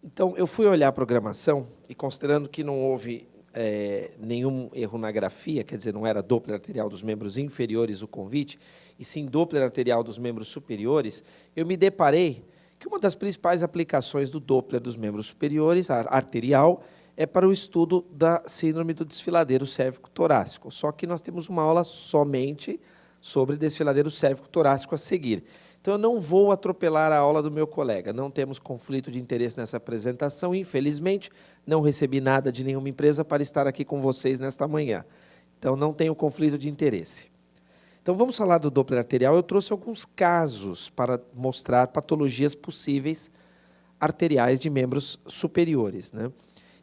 Então, eu fui olhar a programação e, considerando que não houve nenhum erro na grafia, quer dizer, não era Doppler arterial dos membros inferiores o convite, e sim Doppler arterial dos membros superiores, eu me deparei que uma das principais aplicações do Doppler dos membros superiores, arterial, é para o estudo da síndrome do desfiladeiro cérvico-torácico. Só que nós temos uma aula somente sobre desfiladeiro cérvico-torácico a seguir. Então, eu não vou atropelar a aula do meu colega. Não temos conflito de interesse nessa apresentação. Infelizmente, não recebi nada de nenhuma empresa para estar aqui com vocês nesta manhã. Então, não tenho conflito de interesse. Então, vamos falar do Doppler arterial. Eu trouxe alguns casos para mostrar patologias possíveis arteriais de membros superiores, né?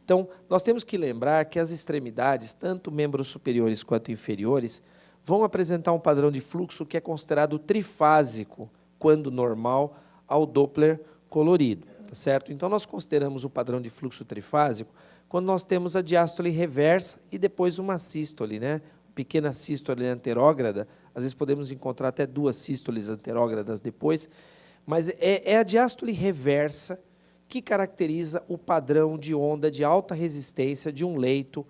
Então, nós temos que lembrar que as extremidades, tanto membros superiores quanto inferiores, vão apresentar um padrão de fluxo que é considerado trifásico, quando normal, ao Doppler colorido, tá certo? Então, nós consideramos o padrão de fluxo trifásico quando nós temos a diástole reversa e depois uma sístole, né? Pequena sístole anterógrada, às vezes podemos encontrar até duas sístoles anterógradas depois, mas é a diástole reversa que caracteriza o padrão de onda de alta resistência de um leito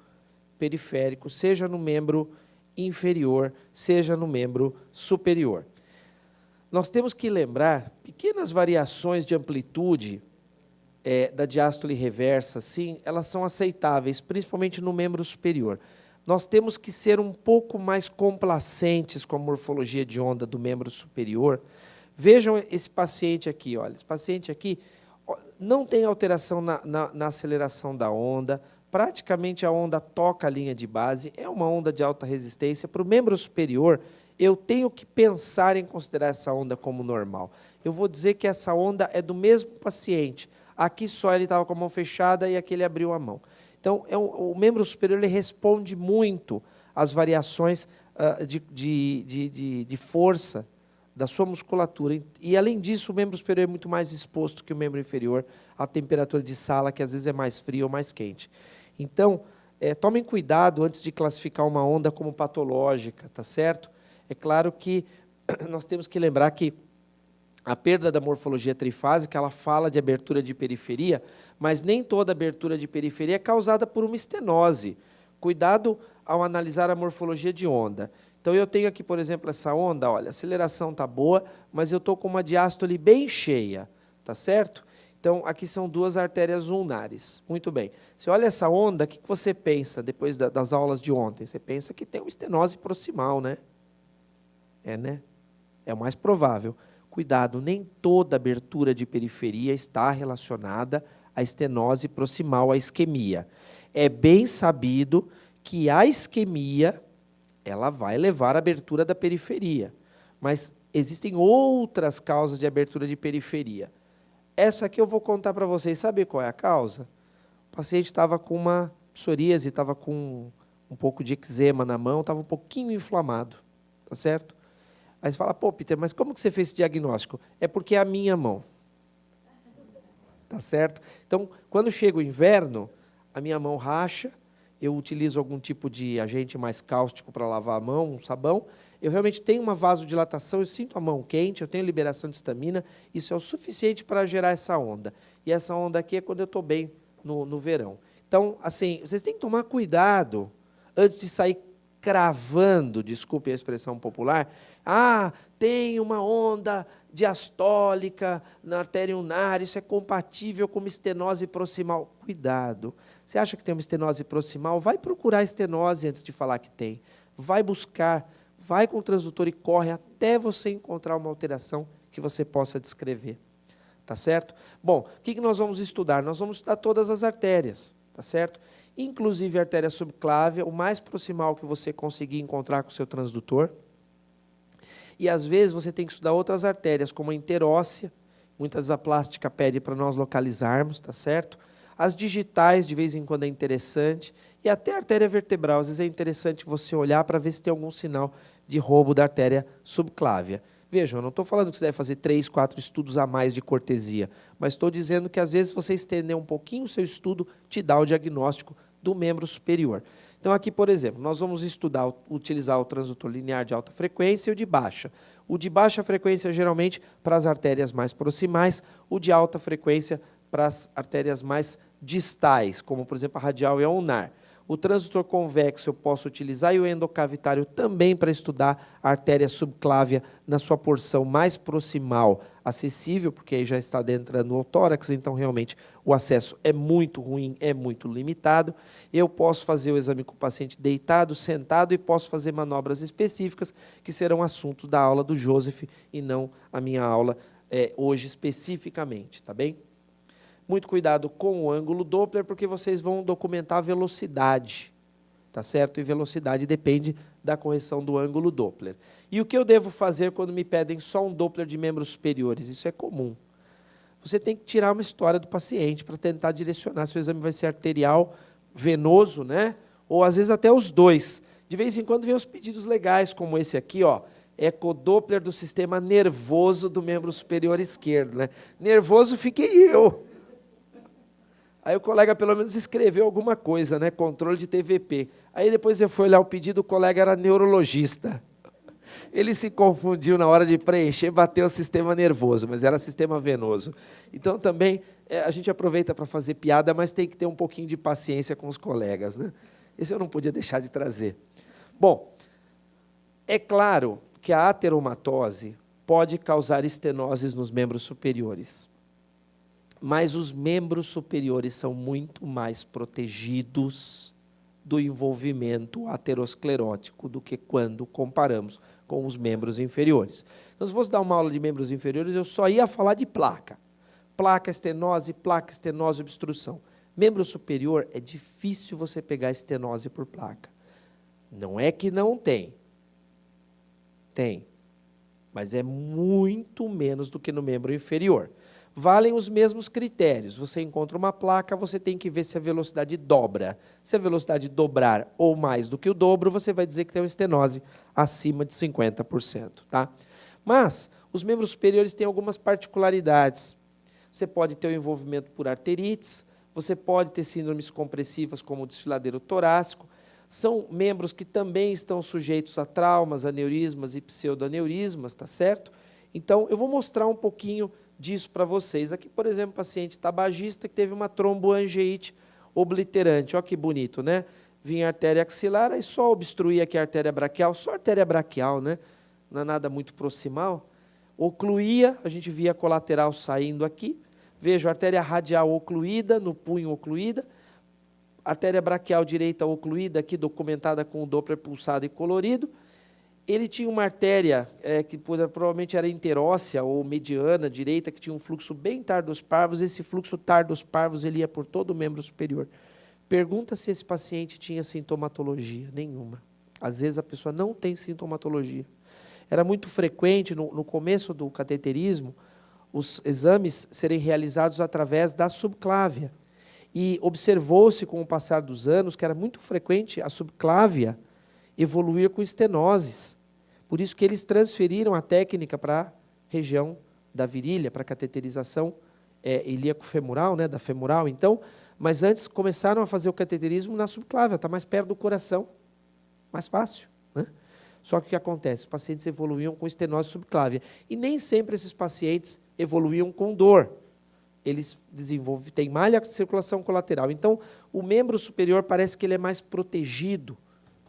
periférico, seja no membro inferior, seja no membro superior. Nós temos que lembrar pequenas variações de amplitude da diástole reversa, sim, elas são aceitáveis, principalmente no membro superior. Nós temos que ser um pouco mais complacentes com a morfologia de onda do membro superior. Vejam esse paciente aqui, olha, esse paciente aqui não tem alteração na aceleração da onda, praticamente a onda toca a linha de base, é uma onda de alta resistência. Para o membro superior, eu tenho que pensar em considerar essa onda como normal. Eu vou dizer que essa onda é do mesmo paciente. Aqui só ele estava com a mão fechada e aqui ele abriu a mão. Então, o membro superior ele responde muito às variações de força da sua musculatura. E, além disso, o membro superior é muito mais exposto que o membro inferior à temperatura de sala, que às vezes é mais fria ou mais quente. Então, tomem cuidado antes de classificar uma onda como patológica, tá certo? É claro que nós temos que lembrar que a perda da morfologia trifásica, ela fala de abertura de periferia, mas nem toda abertura de periferia é causada por uma estenose. Cuidado ao analisar a morfologia de onda. Então, eu tenho aqui, por exemplo, essa onda, olha, a aceleração está boa, mas eu estou com uma diástole bem cheia, tá certo? Então, aqui são duas artérias ulnares. Muito bem. Você olha essa onda, o que você pensa depois das aulas de ontem? Você pensa que tem uma estenose proximal, né? Né? É o mais provável. Cuidado, nem toda abertura de periferia está relacionada à estenose proximal, à isquemia. É bem sabido que a isquemia ela vai levar à abertura da periferia, mas existem outras causas de abertura de periferia. Essa aqui eu vou contar para vocês. Sabe qual é a causa? O paciente estava com uma psoríase, estava com um pouco de eczema na mão, estava um pouquinho inflamado, tá certo? Aí você fala, pô, Peter, mas como que você fez esse diagnóstico? É porque é a minha mão. Tá certo? Então, quando chega o inverno, a minha mão racha, eu utilizo algum tipo de agente mais cáustico para lavar a mão, um sabão, eu realmente tenho uma vasodilatação, eu sinto a mão quente, eu tenho liberação de histamina, isso é o suficiente para gerar essa onda. E essa onda aqui é quando eu estou bem no verão. Então, assim, vocês têm que tomar cuidado antes de sair cravando, desculpe a expressão popular, tem uma onda diastólica na artéria ulnar, isso é compatível com uma estenose proximal. Cuidado. Você acha que tem uma estenose proximal? Vai procurar estenose antes de falar que tem. Vai buscar, vai com o transdutor e corre até você encontrar uma alteração que você possa descrever. Tá certo? Bom, o que nós vamos estudar? Nós vamos estudar todas as artérias, tá certo? Inclusive a artéria subclávia, o mais proximal que você conseguir encontrar com o seu transdutor. E, às vezes, você tem que estudar outras artérias, como a interóssea, muitas vezes a plástica pede para nós localizarmos, tá certo? As digitais, de vez em quando, é interessante. E até a artéria vertebral, às vezes é interessante você olhar para ver se tem algum sinal de roubo da artéria subclávia. Vejam, eu não estou falando que você deve fazer 3, 4 estudos a mais de cortesia, mas estou dizendo que, às vezes, você estender um pouquinho o seu estudo te dá o diagnóstico do membro superior. Então, aqui, por exemplo, nós vamos utilizar o transdutor linear de alta frequência e o de baixa. O de baixa frequência, geralmente, para as artérias mais proximais, o de alta frequência para as artérias mais distais, como, por exemplo, a radial e a ulnar. O transdutor convexo eu posso utilizar e o endocavitário também para estudar a artéria subclávia na sua porção mais proximal acessível, porque aí já está adentrando o tórax, então realmente o acesso é muito ruim, é muito limitado. Eu posso fazer o exame com o paciente deitado, sentado e posso fazer manobras específicas que serão assuntos da aula do Joseph e não a minha aula hoje especificamente, tá bem? Muito cuidado com o ângulo Doppler, porque vocês vão documentar a velocidade, tá certo? E velocidade depende da correção do ângulo Doppler. E o que eu devo fazer quando me pedem só um Doppler de membros superiores? Isso é comum. Você tem que tirar uma história do paciente para tentar direcionar se o exame vai ser arterial, venoso, né? Ou às vezes até os dois. De vez em quando vem os pedidos legais, como esse aqui, ó. Ecodoppler do sistema nervoso do membro superior esquerdo, né? Nervoso fiquei eu. Aí o colega pelo menos escreveu alguma coisa, né? Controle de TVP. Aí depois eu fui olhar o pedido, o colega era neurologista. Ele se confundiu na hora de preencher, bateu o sistema nervoso, mas era sistema venoso. Então também a gente aproveita para fazer piada, mas tem que ter um pouquinho de paciência com os colegas, né? Esse eu não podia deixar de trazer. Bom, é claro que a ateromatose pode causar estenoses nos membros superiores. Mas os membros superiores são muito mais protegidos do envolvimento aterosclerótico do que quando comparamos com os membros inferiores. Então, se fosse dar uma aula de membros inferiores, eu só ia falar de placa. Placa, estenose, obstrução. Membro superior, é difícil você pegar estenose por placa. Não é que não tem. Tem. Mas é muito menos do que no membro inferior. Valem os mesmos critérios. Você encontra uma placa, você tem que ver se a velocidade dobra. Se a velocidade dobrar ou mais do que o dobro, você vai dizer que tem uma estenose acima de 50%. Tá? Mas os membros superiores têm algumas particularidades. Você pode ter o envolvimento por arterites, você pode ter síndromes compressivas como o desfiladeiro torácico. São membros que também estão sujeitos a traumas, aneurismas e pseudoaneurismas, tá certo? Então, eu vou mostrar um pouquinho disso para vocês. Aqui, por exemplo, paciente tabagista que teve uma tromboangeite obliterante. Olha que bonito, né? Vinha a artéria axilar, aí só obstruía aqui a artéria braquial, só a artéria braquial, né? Não é nada muito proximal. Ocluía, a gente via a colateral saindo aqui. Vejo a artéria radial ocluída, no punho ocluída. Artéria braquial direita ocluída, aqui documentada com o Doppler pulsado e colorido. Ele tinha uma artéria que provavelmente era interóssea ou mediana, direita, que tinha um fluxo bem tardos parvos. Esse fluxo tardos parvos ele ia por todo o membro superior. Pergunta se esse paciente tinha sintomatologia. Nenhuma. Às vezes a pessoa não tem sintomatologia. Era muito frequente, no começo do cateterismo, os exames serem realizados através da subclávia. E observou-se, com o passar dos anos, que era muito frequente a subclávia evoluir com estenoses. Por isso que eles transferiram a técnica para a região da virilha, para a cateterização ilíaco-femoral, né, da femoral. Então, mas antes começaram a fazer o cateterismo na subclávia, está mais perto do coração, mais fácil, né? Só que o que acontece? Os pacientes evoluíam com estenose subclávia. E nem sempre esses pacientes evoluíam com dor. Eles têm malha de circulação colateral. Então, o membro superior parece que ele é mais protegido,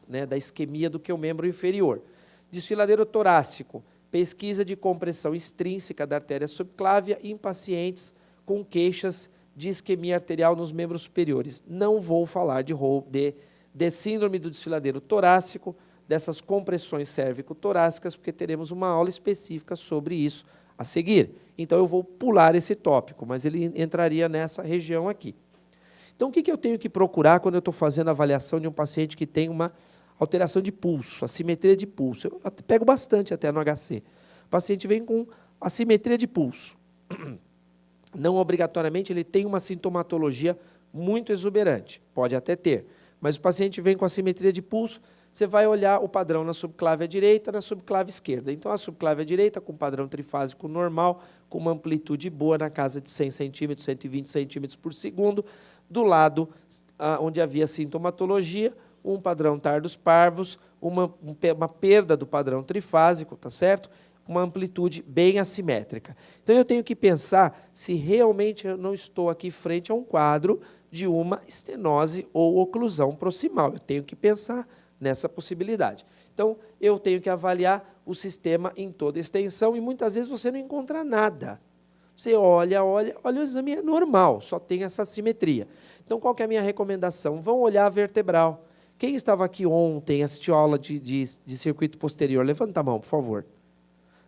né, da isquemia do que o membro inferior. Desfiladeiro torácico, pesquisa de compressão extrínseca da artéria subclávia em pacientes com queixas de isquemia arterial nos membros superiores. Não vou falar de síndrome do desfiladeiro torácico, dessas compressões cérvico-torácicas, porque teremos uma aula específica sobre isso a seguir. Então, eu vou pular esse tópico, mas ele entraria nessa região aqui. Então, o que eu tenho que procurar quando eu estou fazendo a avaliação de um paciente que tem uma alteração de pulso, assimetria de pulso? Eu pego bastante até no HC. O paciente vem com assimetria de pulso. Não obrigatoriamente ele tem uma sintomatologia muito exuberante, pode até ter, mas o paciente vem com assimetria de pulso, você vai olhar o padrão na subclávia direita, na subclávia esquerda. Então, a subclávia direita, com padrão trifásico normal, com uma amplitude boa na casa de 100 centímetros, 120 centímetros por segundo. Do lado onde havia sintomatologia, um padrão Tardus parvus, uma perda do padrão trifásico, tá certo? Uma amplitude bem assimétrica. Então, eu tenho que pensar se realmente eu não estou aqui frente a um quadro de uma estenose ou oclusão proximal. Eu tenho que pensar nessa possibilidade. Então, eu tenho que avaliar o sistema em toda extensão e, muitas vezes, você não encontra nada. Você olha, o exame é normal, só tem essa assimetria. Então, qual que é a minha recomendação? Vão olhar a vertebral. Quem estava aqui ontem, assistiu a aula de circuito posterior? Levanta a mão, por favor.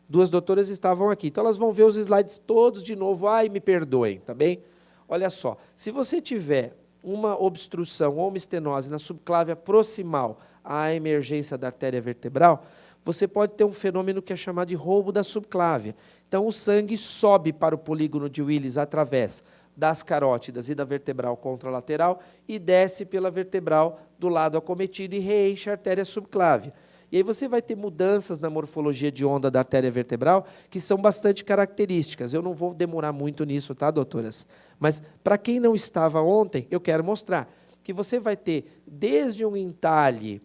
2 doutoras estavam aqui. Então, elas vão ver os slides todos de novo. Ai, me perdoem, tá bem? Olha só, se você tiver uma obstrução ou uma estenose na subclávia proximal à emergência da artéria vertebral, você pode ter um fenômeno que é chamado de roubo da subclávia. Então, o sangue sobe para o polígono de Willis através das carótidas e da vertebral contralateral e desce pela vertebral do lado acometido e reenche a artéria subclávia. E aí você vai ter mudanças na morfologia de onda da artéria vertebral que são bastante características. Eu não vou demorar muito nisso, tá, doutoras? Mas, para quem não estava ontem, eu quero mostrar que você vai ter desde um entalhe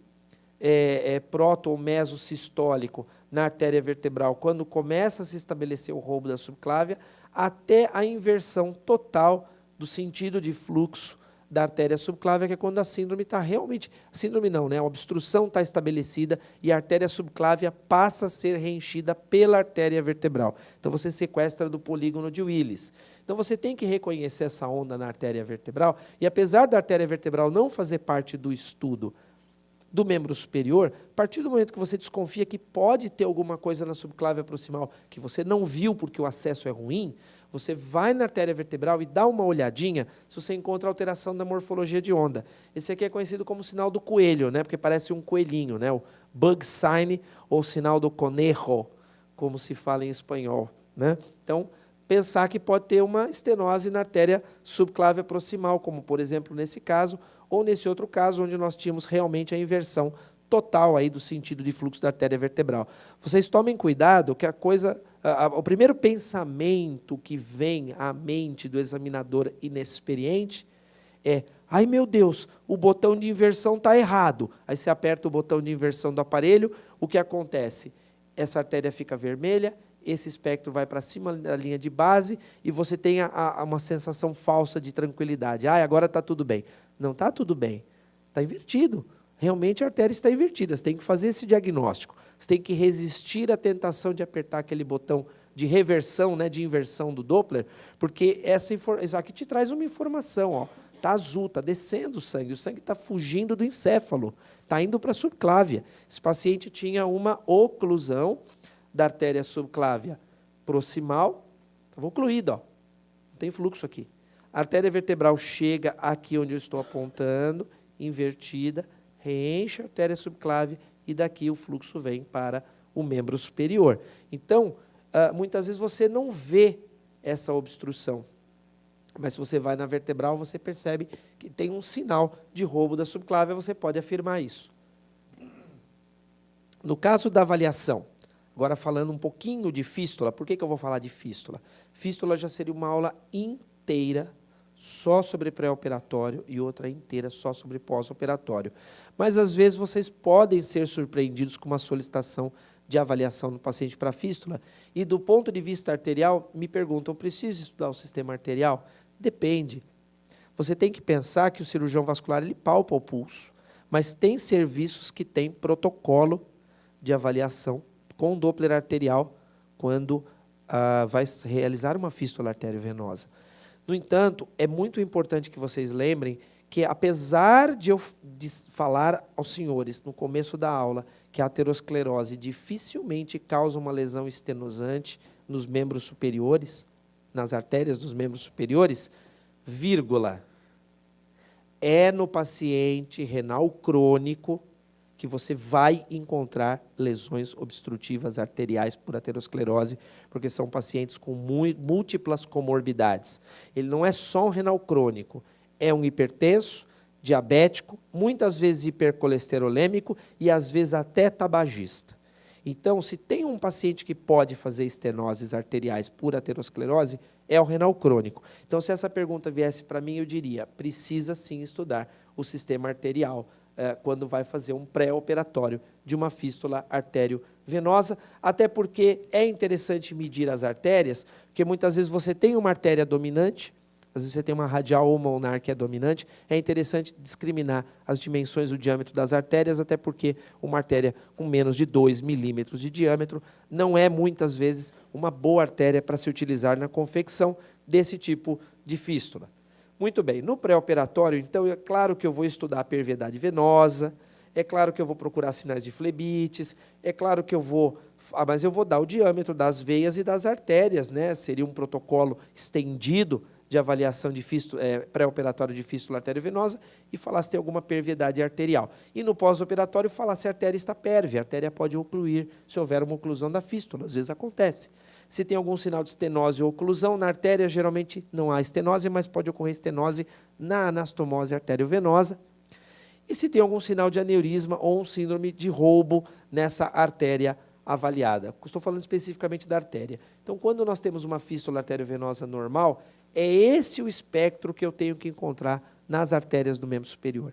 proto- ou mesosistólico na artéria vertebral, quando começa a se estabelecer o roubo da subclávia, até a inversão total do sentido de fluxo da artéria subclávia, que é quando a síndrome está realmente... Síndrome não, né? A obstrução está estabelecida e a artéria subclávia passa a ser reenchida pela artéria vertebral. Então, você sequestra do polígono de Willis. Então, você tem que reconhecer essa onda na artéria vertebral, e apesar da artéria vertebral não fazer parte do estudo do membro superior, a partir do momento que você desconfia que pode ter alguma coisa na subclávia proximal que você não viu porque o acesso é ruim, você vai na artéria vertebral e dá uma olhadinha se você encontra alteração da morfologia de onda. Esse aqui é conhecido como sinal do coelho, né? Porque parece um coelhinho, né? O bug sign ou sinal do conejo, como se fala em espanhol, né? Então, pensar que pode ter uma estenose na artéria subclávia proximal, como, por exemplo, nesse caso, ou nesse outro caso, onde nós tínhamos realmente a inversão total aí do sentido de fluxo da artéria vertebral. Vocês tomem cuidado que o primeiro pensamento que vem à mente do examinador inexperiente é: ai meu Deus, o botão de inversão está errado. Aí você aperta o botão de inversão do aparelho, o que acontece? Essa artéria fica vermelha, esse espectro vai para cima da linha de base e você tem uma sensação falsa de tranquilidade. Ah, agora está tudo bem. Não está tudo bem, está invertido. Realmente a artéria está invertida, você tem que fazer esse diagnóstico. Você tem que resistir à tentação de apertar aquele botão de reversão, né, de inversão do Doppler, porque isso aqui te traz uma informação. Está azul, está descendo o sangue está fugindo do encéfalo, está indo para a subclávia. Esse paciente tinha uma oclusão da artéria subclávia proximal, estava ocluída, não tem fluxo aqui. A artéria vertebral chega aqui onde eu estou apontando, invertida, reenche a artéria subclávia e daqui o fluxo vem para o membro superior. Então, muitas vezes você não vê essa obstrução, mas se você vai na vertebral, você percebe que tem um sinal de roubo da subclávia, você pode afirmar isso. No caso da avaliação, agora falando um pouquinho de fístula, por que eu vou falar de fístula? Fístula já seria uma aula inteira só sobre pré-operatório e outra inteira só sobre pós-operatório. Mas, às vezes, vocês podem ser surpreendidos com uma solicitação de avaliação do paciente para fístula e, do ponto de vista arterial, me perguntam: preciso estudar o sistema arterial? Depende. Você tem que pensar que o cirurgião vascular ele palpa o pulso, mas tem serviços que têm protocolo de avaliação com Doppler arterial quando vai realizar uma fístula arteriovenosa. No entanto, é muito importante que vocês lembrem que, apesar de eu falar aos senhores no começo da aula que a aterosclerose dificilmente causa uma lesão estenosante nos membros superiores, nas artérias dos membros superiores, vírgula, é no paciente renal crônico que você vai encontrar lesões obstrutivas arteriais por aterosclerose, porque são pacientes com múltiplas comorbidades. Ele não é só um renal crônico, é um hipertenso, diabético, muitas vezes hipercolesterolêmico e, às vezes, até tabagista. Então, se tem um paciente que pode fazer estenoses arteriais por aterosclerose, é o renal crônico. Então, se essa pergunta viesse para mim, eu diria: precisa sim estudar o sistema arterial quando vai fazer um pré-operatório de uma fístula arteriovenosa, até porque é interessante medir as artérias, porque muitas vezes você tem uma artéria dominante, às vezes você tem uma radial ou uma ulnar que é dominante, é interessante discriminar as dimensões do diâmetro das artérias, até porque uma artéria com menos de 2 milímetros de diâmetro não é, muitas vezes, uma boa artéria para se utilizar na confecção desse tipo de fístula. Muito bem, no pré-operatório, então, é claro que eu vou estudar a perviedade venosa, é claro que eu vou procurar sinais de flebites, é claro que eu vou... mas eu vou dar o diâmetro das veias e das artérias, né? Seria um protocolo estendido de avaliação de pré-operatório de fístula arteriovenosa e falar se tem alguma perviedade arterial. E no pós-operatório, falar se a artéria está pérvia, a artéria pode ocluir, se houver uma oclusão da fístula, às vezes acontece. Se tem algum sinal de estenose ou oclusão na artéria, geralmente não há estenose, mas pode ocorrer estenose na anastomose arteriovenosa. E se tem algum sinal de aneurisma ou um síndrome de roubo nessa artéria avaliada. Estou falando especificamente da artéria. Então, quando nós temos uma fístula arteriovenosa normal, é esse o espectro que eu tenho que encontrar nas artérias do membro superior.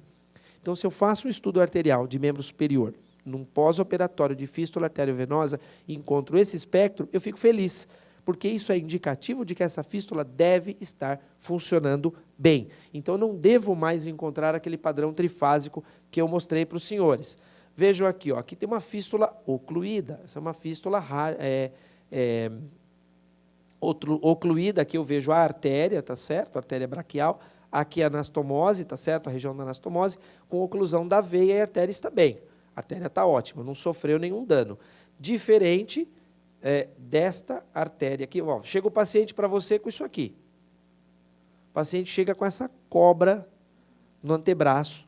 Então, se eu faço um estudo arterial de membro superior, num pós-operatório de fístula arteriovenosa, e encontro esse espectro, eu fico feliz, porque isso é indicativo de que essa fístula deve estar funcionando bem. Então, não devo mais encontrar aquele padrão trifásico que eu mostrei para os senhores. Vejam aqui, ó, aqui tem uma fístula ocluída, essa é uma fístula ocluída, aqui eu vejo a artéria, tá certo? A artéria braquial, aqui a anastomose, tá certo? A região da anastomose, com oclusão da veia e a artéria está bem. A artéria está ótima, não sofreu nenhum dano. Diferente desta artéria aqui. Ó, chega o paciente para você com isso aqui. O paciente chega com essa cobra no antebraço.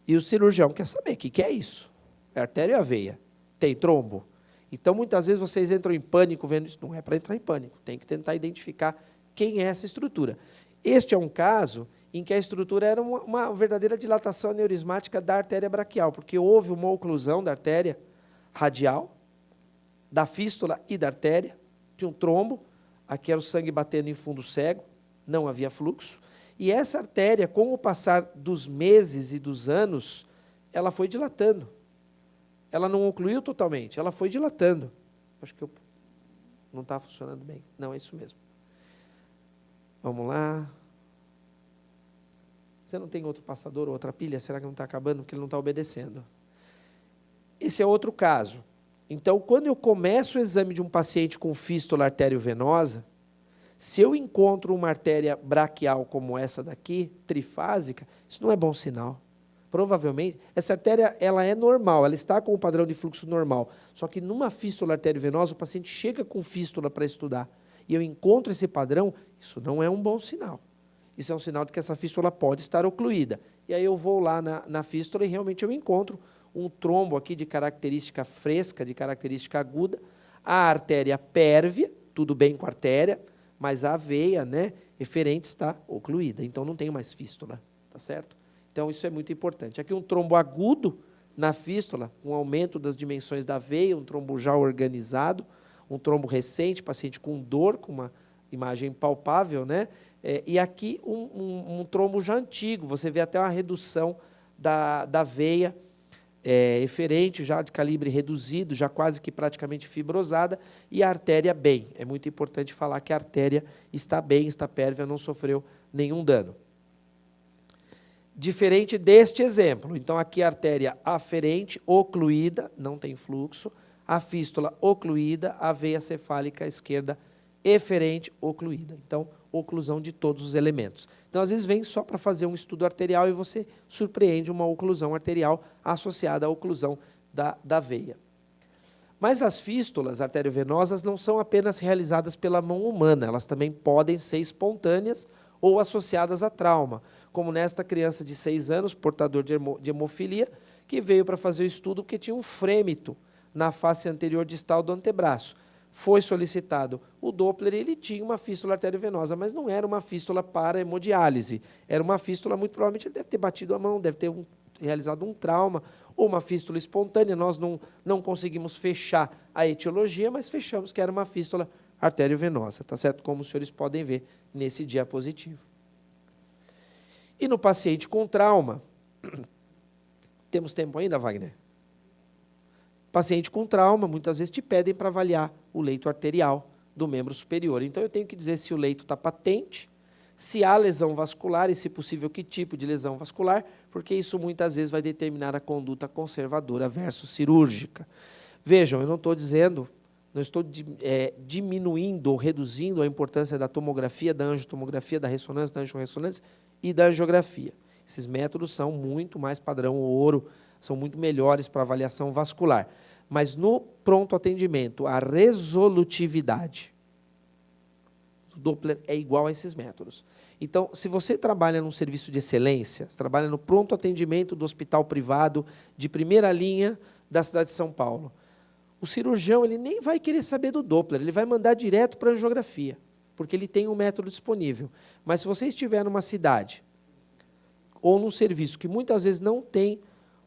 E o cirurgião quer saber o que é isso. É artéria ou a veia? Tem trombo? Então, muitas vezes, vocês entram em pânico vendo isso. Não é para entrar em pânico. Tem que tentar identificar quem é essa estrutura. Este é um caso em que a estrutura era uma verdadeira dilatação aneurismática da artéria braquial, porque houve uma oclusão da artéria radial, da fístula e da artéria, de um trombo, aqui era o sangue batendo em fundo cego, não havia fluxo, e essa artéria, com o passar dos meses e dos anos, ela foi dilatando. Ela não ocluiu totalmente, ela foi dilatando. Acho que não está funcionando bem. Não, é isso mesmo. Vamos lá. Você não tem outro passador ou outra pilha? Será que não está acabando porque ele não está obedecendo? Esse é outro caso. Então, quando eu começo o exame de um paciente com fístula arteriovenosa, se eu encontro uma artéria braquial como essa daqui, trifásica, isso não é bom sinal. Provavelmente, essa artéria ela é normal, ela está com o padrão de fluxo normal. Só que numa fístula arteriovenosa, o paciente chega com fístula para estudar e eu encontro esse padrão, isso não é um bom sinal. Isso é um sinal de que essa fístula pode estar ocluída. E aí eu vou lá na fístula e realmente eu encontro um trombo aqui de característica fresca, de característica aguda, a artéria pérvia, tudo bem com a artéria, mas a veia, né, eferente está ocluída, então não tem mais fístula, tá certo? Então isso é muito importante. Aqui um trombo agudo na fístula, com aumento das dimensões da veia, um trombo já organizado, um trombo recente, paciente com dor, com uma imagem palpável, né? E aqui um trombo já antigo, você vê até uma redução da veia eferente, já de calibre reduzido, já quase que praticamente fibrosada, e a artéria bem. É muito importante falar que a artéria está bem, está pérvia, não sofreu nenhum dano. Diferente deste exemplo, então aqui a artéria aferente, ocluída, não tem fluxo, a fístula ocluída, a veia cefálica esquerda eferente, ocluída. Então, oclusão de todos os elementos. Então, às vezes, vem só para fazer um estudo arterial e você surpreende uma oclusão arterial associada à oclusão da veia. Mas as fístulas arteriovenosas não são apenas realizadas pela mão humana, elas também podem ser espontâneas ou associadas a trauma, como nesta criança de 6 anos, portador de hemofilia, que veio para fazer o estudo porque tinha um frêmito na face anterior distal do antebraço. Foi solicitado o Doppler e ele tinha uma fístula arteriovenosa, mas não era uma fístula para hemodiálise, era uma fístula, muito provavelmente ele deve ter batido a mão, deve ter realizado um trauma, ou uma fístula espontânea, nós não conseguimos fechar a etiologia, mas fechamos que era uma fístula arteriovenosa, tá certo? Como os senhores podem ver nesse diapositivo. E no paciente com trauma, Temos tempo ainda, Wagner? Paciente com trauma, muitas vezes te pedem para avaliar o leito arterial do membro superior. Então, eu tenho que dizer se o leito está patente, se há lesão vascular e, se possível, que tipo de lesão vascular, porque isso muitas vezes vai determinar a conduta conservadora versus cirúrgica. Vejam, eu não estou dizendo, não estou diminuindo ou reduzindo a importância da tomografia, da angiotomografia, da ressonância, da angiorressonância e da angiografia. Esses métodos são muito mais padrão ouro, são muito melhores para avaliação vascular. Mas no pronto atendimento, a resolutividade do Doppler é igual a esses métodos. Então, se você trabalha num serviço de excelência, você trabalha no pronto atendimento do hospital privado de primeira linha da cidade de São Paulo, o cirurgião ele nem vai querer saber do Doppler, ele vai mandar direto para a angiografia, porque ele tem um método disponível. Mas se você estiver numa cidade ou num serviço que muitas vezes não tem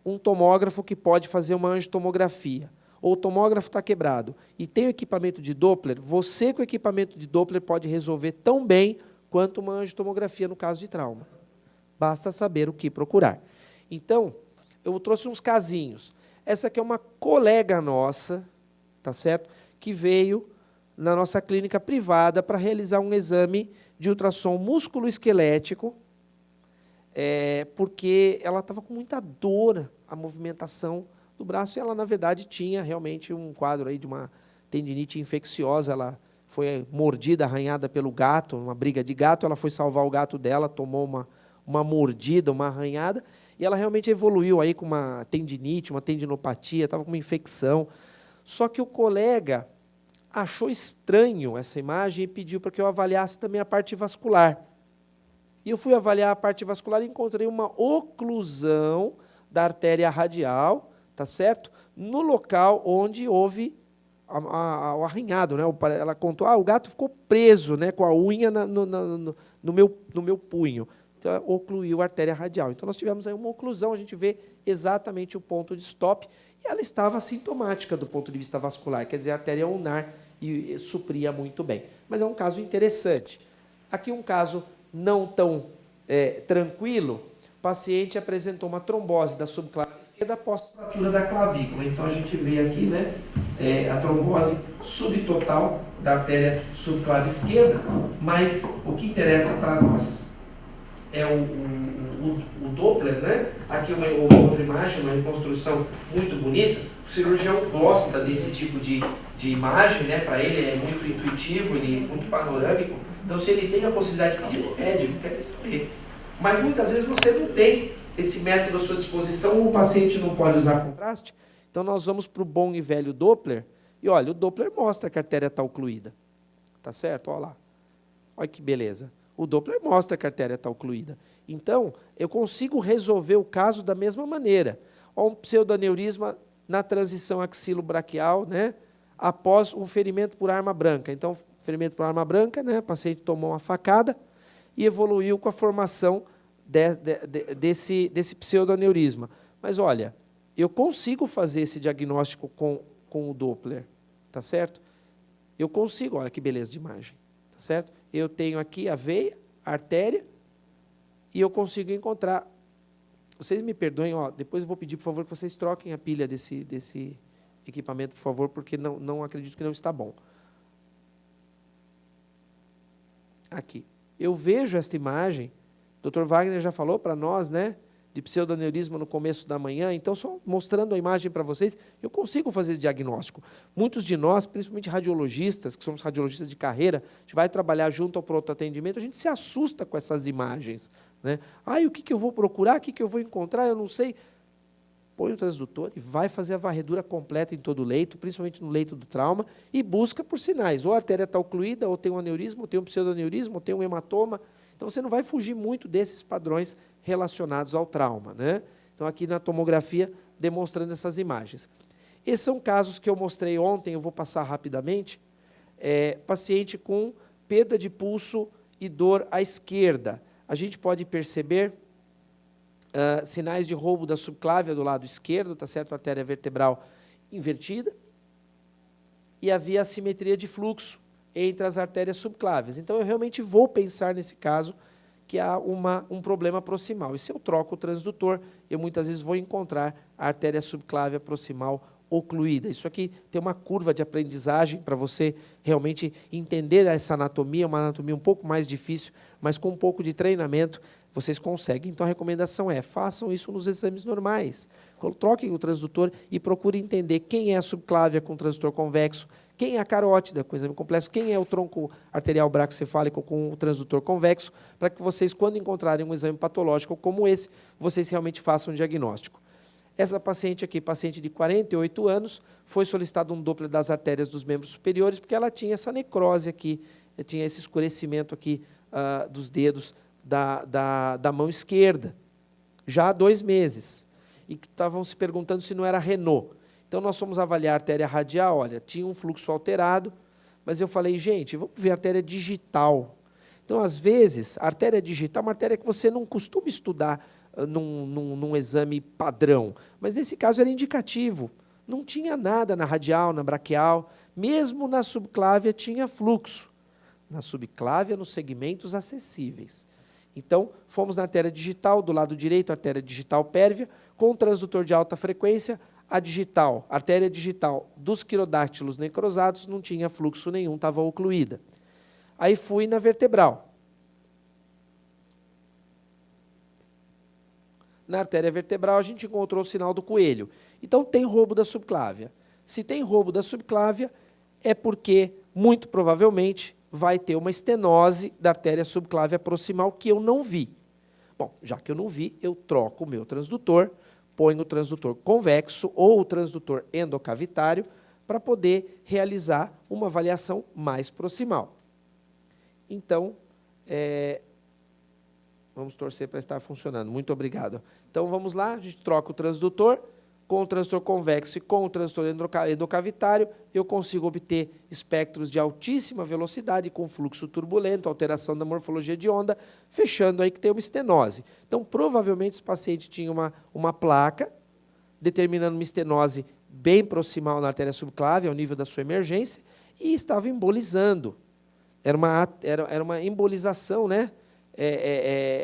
um tomógrafo que pode fazer uma angiotomografia, ou o tomógrafo está quebrado, e tem o equipamento de Doppler, você com o equipamento de Doppler pode resolver tão bem quanto uma angiotomografia no caso de trauma. Basta saber o que procurar. Então, eu trouxe uns casinhos. Essa aqui é uma colega nossa, tá certo? Que veio na nossa clínica privada para realizar um exame de ultrassom músculo-esquelético, porque ela estava com muita dor, a movimentação do braço, e ela, na verdade, tinha realmente um quadro aí de uma tendinite infecciosa. Ela foi mordida, arranhada pelo gato, uma briga de gato, ela foi salvar o gato dela, tomou uma mordida, uma arranhada, e ela realmente evoluiu aí com uma tendinite, uma tendinopatia, estava com uma infecção. Só que o colega achou estranho essa imagem e pediu para que eu avaliasse também a parte vascular. E eu fui avaliar a parte vascular e encontrei uma oclusão da artéria radial, tá certo? No local onde houve o arranhado, né? Ela contou, o gato ficou preso, né, com a unha no meu punho. Então, ocluiu a artéria radial. Então, nós tivemos aí uma oclusão, a gente vê exatamente o ponto de stop, e ela estava assintomática do ponto de vista vascular, quer dizer, a artéria ulnar e supria muito bem. Mas é um caso interessante. Aqui um caso não tão tranquilo, o paciente apresentou uma trombose da subclavícula esquerda após a fratura da clavícula. Então, a gente vê aqui, né, a trombose subtotal da artéria subclave esquerda, mas o que interessa para nós é o Doppler, né? Aqui uma outra imagem, uma reconstrução muito bonita. O cirurgião gosta desse tipo de imagem, né? Para ele é muito intuitivo, ele é muito panorâmico. Então, se ele tem a possibilidade de pedir, ele pede, não quer saber. Mas muitas vezes você não tem esse método à sua disposição, o paciente não pode usar contraste. Então, nós vamos para o bom e velho Doppler, e olha, o Doppler mostra que a artéria está ocluída. Tá certo? Olha lá. Olha que beleza. O Doppler mostra que a artéria está ocluída. Então, eu consigo resolver o caso da mesma maneira. Olha um pseudoaneurisma na transição axilobraquial, né, após um ferimento por arma branca. Então, ferimento por arma branca, né, o paciente tomou uma facada e evoluiu com a formação desse pseudoaneurisma. Mas, olha, eu consigo fazer esse diagnóstico com o Doppler, tá certo? Eu consigo, olha que beleza de imagem. Tá certo? Eu tenho aqui a veia, a artéria, e eu consigo encontrar. Vocês me perdoem, depois eu vou pedir, por favor, que vocês troquem a pilha desse equipamento, por favor, porque não acredito que não está bom. Aqui. Eu vejo esta imagem, o Dr. Wagner já falou para nós, né, de pseudoaneurisma no começo da manhã, então, só mostrando a imagem para vocês, eu consigo fazer esse diagnóstico. Muitos de nós, principalmente radiologistas, que somos radiologistas de carreira, a gente vai trabalhar junto ao pronto atendimento, a gente se assusta com essas imagens, né? O que eu vou procurar, o que eu vou encontrar, eu não sei. Põe o transdutor e vai fazer a varredura completa em todo o leito, principalmente no leito do trauma, e busca por sinais. Ou a artéria está ocluída, ou tem um aneurisma, ou tem um pseudoaneurisma, ou tem um hematoma. Então, você não vai fugir muito desses padrões relacionados ao trauma, né? Então, aqui na tomografia, demonstrando essas imagens. Esses são casos que eu mostrei ontem, eu vou passar rapidamente. Paciente com perda de pulso e dor à esquerda. A gente pode perceber sinais de roubo da subclávia do lado esquerdo, tá certo? A artéria vertebral invertida. E havia assimetria de fluxo entre as artérias subclávias. Então, eu realmente vou pensar nesse caso que há um problema proximal. E se eu troco o transdutor, eu muitas vezes vou encontrar a artéria subclávia proximal ocluída. Isso aqui tem uma curva de aprendizagem para você realmente entender essa anatomia, uma anatomia um pouco mais difícil, mas com um pouco de treinamento vocês conseguem. Então a recomendação é, façam isso nos exames normais. Troquem o transdutor e procurem entender quem é a subclávia com transdutor convexo, quem é a carótida com exame complexo, quem é o tronco arterial braquicefálico com o transdutor convexo, para que vocês, quando encontrarem um exame patológico como esse, vocês realmente façam um diagnóstico. Essa paciente aqui, paciente de 48 anos, foi solicitado um Doppler das artérias dos membros superiores, porque ela tinha essa necrose aqui, tinha esse escurecimento aqui dos dedos da mão esquerda, já há 2 meses. E estavam se perguntando se não era Renault. Então, nós fomos avaliar a artéria radial, olha, tinha um fluxo alterado, mas eu falei, gente, vamos ver a artéria digital. Então, às vezes, a artéria digital é uma artéria que você não costuma estudar num exame padrão, mas nesse caso era indicativo. Não tinha nada na radial, na braquial, mesmo na subclávia tinha fluxo. Na subclávia, nos segmentos acessíveis. Então, fomos na artéria digital, do lado direito, artéria digital pérvia, com transdutor de alta frequência, a artéria digital dos quirodáctilos necrosados não tinha fluxo nenhum, estava ocluída. Aí fui na vertebral. Na artéria vertebral, a gente encontrou o sinal do coelho. Então, tem roubo da subclávia. Se tem roubo da subclávia, é porque, muito provavelmente, vai ter uma estenose da artéria subclávia proximal que eu não vi. Bom, já que eu não vi, eu troco o meu transdutor, ponho o transdutor convexo ou o transdutor endocavitário para poder realizar uma avaliação mais proximal. Então, vamos torcer para estar funcionando. Muito obrigado. Então, vamos lá, a gente troca o transdutor, com o transdutor convexo e com o transdutor endocavitário, eu consigo obter espectros de altíssima velocidade, com fluxo turbulento, alteração da morfologia de onda, fechando aí que tem uma estenose. Então, provavelmente, esse paciente tinha uma placa, determinando uma estenose bem proximal na artéria subclávia, ao nível da sua emergência, e estava embolizando. Era uma embolização, né?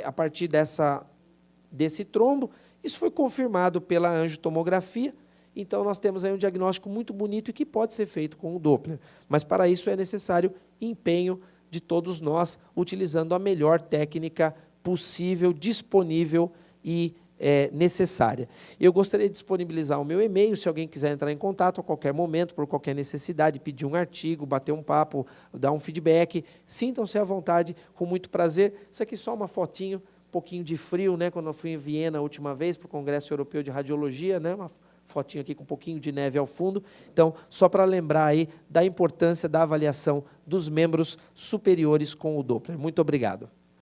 A partir desse trombo. Isso foi confirmado pela angiotomografia, então nós temos aí um diagnóstico muito bonito e que pode ser feito com o Doppler. Mas para isso é necessário empenho de todos nós, utilizando a melhor técnica possível, disponível e necessária. Eu gostaria de disponibilizar o meu e-mail, se alguém quiser entrar em contato a qualquer momento, por qualquer necessidade, pedir um artigo, bater um papo, dar um feedback, sintam-se à vontade, com muito prazer. Isso aqui é só uma fotinho, pouquinho de frio, né, quando eu fui em Viena a última vez para o Congresso Europeu de Radiologia, né, uma fotinho aqui com um pouquinho de neve ao fundo. Então, só para lembrar aí da importância da avaliação dos membros superiores com o Doppler. Muito obrigado.